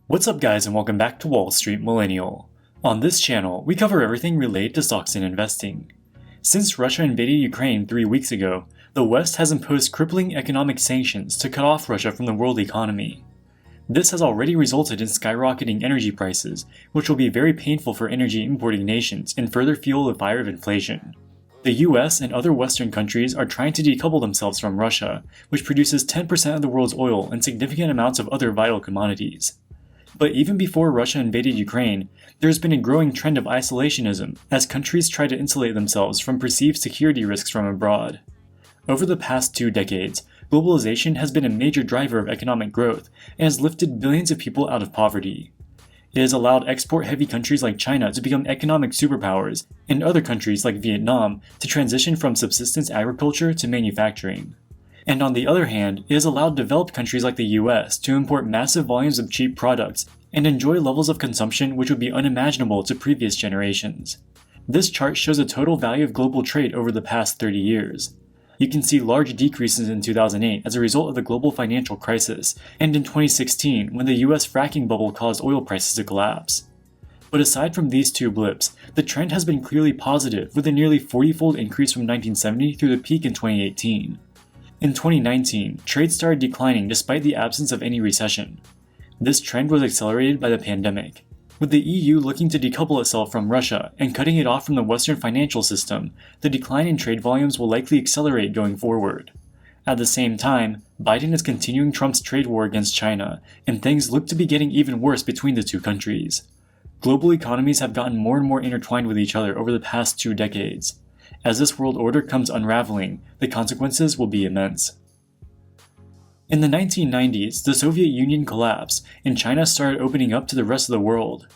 What's up guys, and welcome back to Wall Street Millennial. On this channel, we cover everything related to stocks and investing. Since Russia invaded Ukraine 3 weeks ago, the West has imposed crippling economic sanctions to cut off Russia from the world economy. This has already resulted in skyrocketing energy prices, which will be very painful for energy importing nations and further fuel the fire of inflation. The US and other Western countries are trying to decouple themselves from Russia, which produces 10% of the world's oil and significant amounts of other vital commodities. But even before Russia invaded Ukraine, there has been a growing trend of isolationism as countries try to insulate themselves from perceived security risks from abroad. Over the past 2 decades, globalization has been a major driver of economic growth and has lifted billions of people out of poverty. It has allowed export-heavy countries like China to become economic superpowers, and other countries like Vietnam to transition from subsistence agriculture to manufacturing. And on the other hand, it has allowed developed countries like the US to import massive volumes of cheap products and enjoy levels of consumption which would be unimaginable to previous generations. This chart shows the total value of global trade over the past 30 years. You can see large decreases in 2008 as a result of the global financial crisis, and in 2016 when the US fracking bubble caused oil prices to collapse. But aside from these 2 blips, the trend has been clearly positive with a nearly 40-fold increase from 1970 through the peak in 2018. In 2019, trade started declining despite the absence of any recession. This trend was accelerated by the pandemic. With the EU looking to decouple itself from Russia and cutting it off from the Western financial system, the decline in trade volumes will likely accelerate going forward. At the same time, Biden is continuing Trump's trade war against China, and things look to be getting even worse between the 2 countries. Global economies have gotten more and more intertwined with each other over the past 2 decades. As this world order comes unraveling, the consequences will be immense. In the 1990s, the Soviet Union collapsed, and China started opening up to the rest of the world.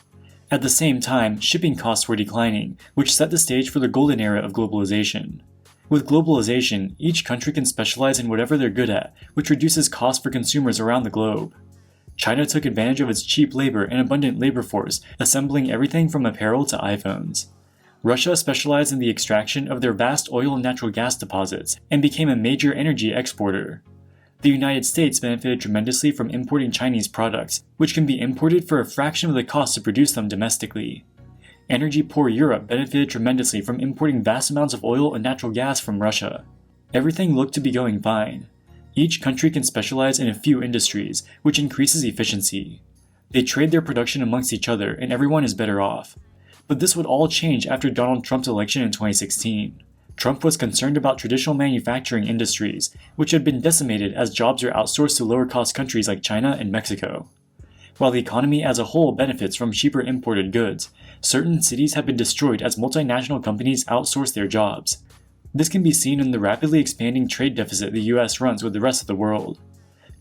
At the same time, shipping costs were declining, which set the stage for the golden era of globalization. With globalization, each country can specialize in whatever they're good at, which reduces costs for consumers around the globe. China took advantage of its cheap labor and abundant labor force, assembling everything from apparel to iPhones. Russia specialized in the extraction of their vast oil and natural gas deposits and became a major energy exporter. The United States benefited tremendously from importing Chinese products, which can be imported for a fraction of the cost to produce them domestically. Energy-poor Europe benefited tremendously from importing vast amounts of oil and natural gas from Russia. Everything looked to be going fine. Each country can specialize in a few industries, which increases efficiency. They trade their production amongst each other, and everyone is better off. But this would all change after Donald Trump's election in 2016. Trump was concerned about traditional manufacturing industries, which had been decimated as jobs are outsourced to lower-cost countries like China and Mexico. While the economy as a whole benefits from cheaper imported goods, certain cities have been destroyed as multinational companies outsource their jobs. This can be seen in the rapidly expanding trade deficit the US runs with the rest of the world.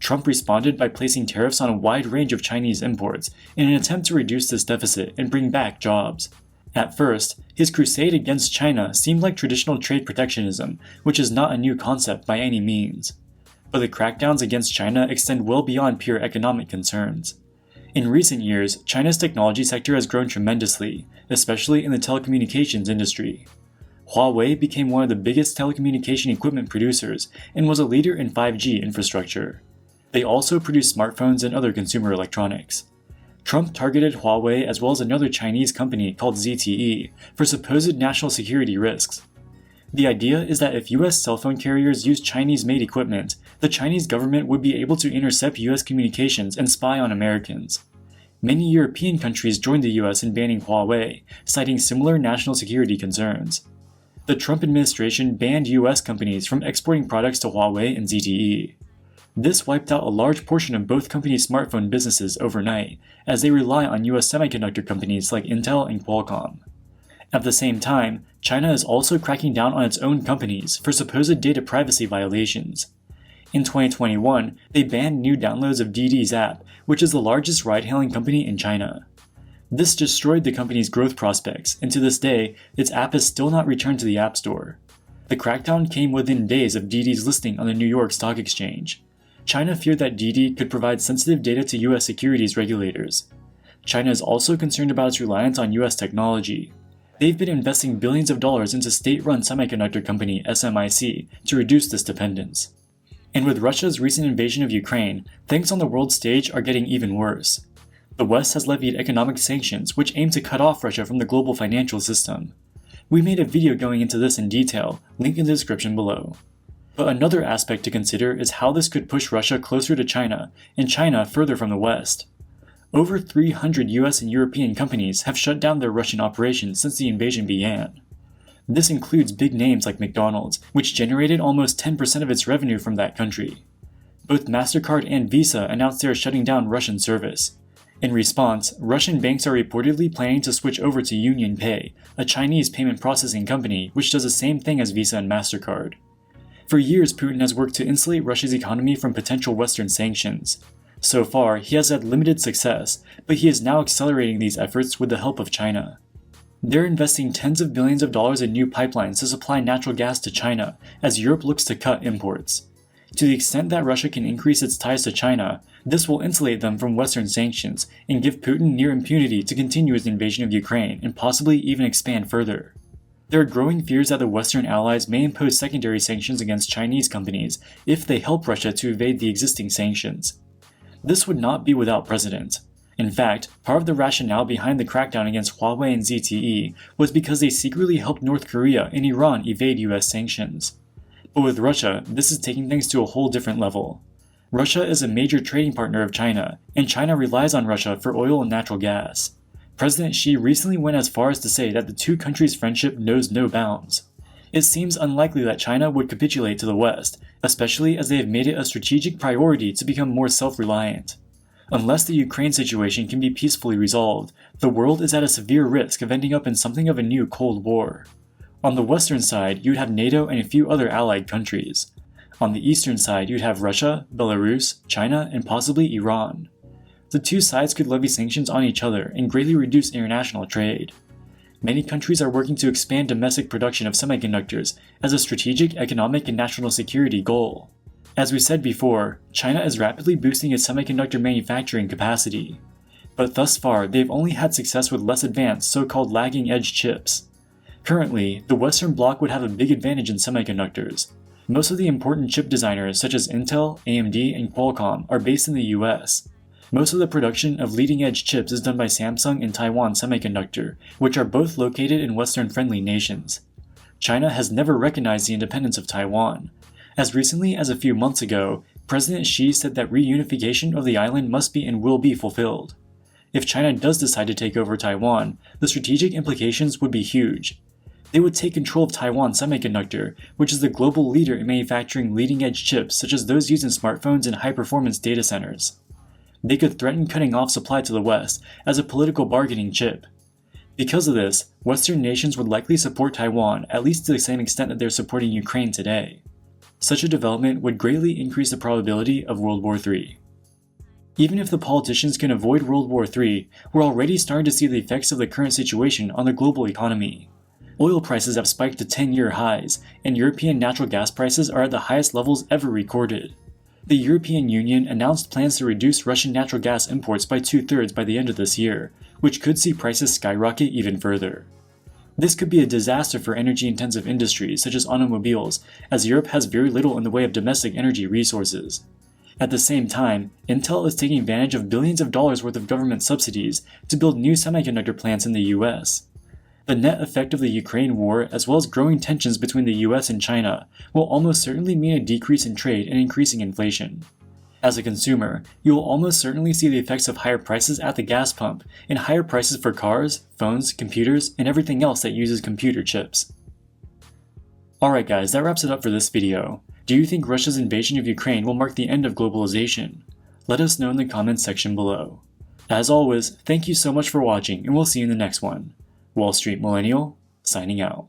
Trump responded by placing tariffs on a wide range of Chinese imports in an attempt to reduce this deficit and bring back jobs. At first, his crusade against China seemed like traditional trade protectionism, which is not a new concept by any means. But the crackdowns against China extend well beyond pure economic concerns. In recent years, China's technology sector has grown tremendously, especially in the telecommunications industry. Huawei became one of the biggest telecommunication equipment producers and was a leader in 5G infrastructure. They also produce smartphones and other consumer electronics. Trump targeted Huawei as well as another Chinese company called ZTE for supposed national security risks. The idea is that if US cell phone carriers use Chinese-made equipment, the Chinese government would be able to intercept US communications and spy on Americans. Many European countries joined the US in banning Huawei, citing similar national security concerns. The Trump administration banned US companies from exporting products to Huawei and ZTE. This wiped out a large portion of both companies' smartphone businesses overnight, as they rely on US semiconductor companies like Intel and Qualcomm. At the same time, China is also cracking down on its own companies for supposed data privacy violations. In 2021, they banned new downloads of Didi's app, which is the largest ride-hailing company in China. This destroyed the company's growth prospects, and to this day, its app has still not returned to the App Store. The crackdown came within days of Didi's listing on the New York Stock Exchange. China feared that Didi could provide sensitive data to US securities regulators. China is also concerned about its reliance on US technology. They've been investing billions of dollars into state-run semiconductor company SMIC to reduce this dependence. And with Russia's recent invasion of Ukraine, things on the world stage are getting even worse. The West has levied economic sanctions which aim to cut off Russia from the global financial system. We made a video going into this in detail, link in the description below. But another aspect to consider is how this could push Russia closer to China, and China further from the West. Over 300 US and European companies have shut down their Russian operations since the invasion began. This includes big names like McDonald's, which generated almost 10% of its revenue from that country. Both MasterCard and Visa announced they are shutting down Russian service. In response, Russian banks are reportedly planning to switch over to UnionPay, a Chinese payment processing company which does the same thing as Visa and MasterCard. For years, Putin has worked to insulate Russia's economy from potential Western sanctions. So far, he has had limited success, but he is now accelerating these efforts with the help of China. They're investing tens of billions of dollars in new pipelines to supply natural gas to China, as Europe looks to cut imports. To the extent that Russia can increase its ties to China, this will insulate them from Western sanctions and give Putin near impunity to continue his invasion of Ukraine and possibly even expand further. There are growing fears that the Western allies may impose secondary sanctions against Chinese companies if they help Russia to evade the existing sanctions. This would not be without precedent. In fact, part of the rationale behind the crackdown against Huawei and ZTE was because they secretly helped North Korea and Iran evade US sanctions. But with Russia, this is taking things to a whole different level. Russia is a major trading partner of China, and China relies on Russia for oil and natural gas. President Xi recently went as far as to say that the two countries' friendship knows no bounds. It seems unlikely that China would capitulate to the West, especially as they have made it a strategic priority to become more self-reliant. Unless the Ukraine situation can be peacefully resolved, the world is at a severe risk of ending up in something of a new Cold War. On the western side, you'd have NATO and a few other allied countries. On the eastern side, you'd have Russia, Belarus, China, and possibly Iran. The two sides could levy sanctions on each other and greatly reduce international trade. Many countries are working to expand domestic production of semiconductors as a strategic economic and national security goal. As we said before, China is rapidly boosting its semiconductor manufacturing capacity. But thus far, they've only had success with less advanced so-called lagging-edge chips. Currently, the Western Bloc would have a big advantage in semiconductors. Most of the important chip designers such as Intel, AMD, and Qualcomm are based in the US. Most of the production of leading-edge chips is done by Samsung and Taiwan Semiconductor, which are both located in Western-friendly nations. China has never recognized the independence of Taiwan. As recently as a few months ago, President Xi said that reunification of the island must be and will be fulfilled. If China does decide to take over Taiwan, the strategic implications would be huge. They would take control of Taiwan Semiconductor, which is the global leader in manufacturing leading-edge chips such as those used in smartphones and high-performance data centers. They could threaten cutting off supply to the West as a political bargaining chip. Because of this, Western nations would likely support Taiwan at least to the same extent that they're supporting Ukraine today. Such a development would greatly increase the probability of World War III. Even if the politicians can avoid World War III, we're already starting to see the effects of the current situation on the global economy. Oil prices have spiked to 10-year highs, and European natural gas prices are at the highest levels ever recorded. The European Union announced plans to reduce Russian natural gas imports by 2/3 by the end of this year, which could see prices skyrocket even further. This could be a disaster for energy-intensive industries such as automobiles, as Europe has very little in the way of domestic energy resources. At the same time, Intel is taking advantage of billions of dollars worth of government subsidies to build new semiconductor plants in the US. The net effect of the Ukraine war, as well as growing tensions between the US and China, will almost certainly mean a decrease in trade and increasing inflation. As a consumer, you will almost certainly see the effects of higher prices at the gas pump and higher prices for cars, phones, computers, and everything else that uses computer chips. Alright guys, that wraps it up for this video. Do you think Russia's invasion of Ukraine will mark the end of globalization? Let us know in the comments section below. As always, thank you so much for watching, and we'll see you in the next one. Wall Street Millennial, signing out.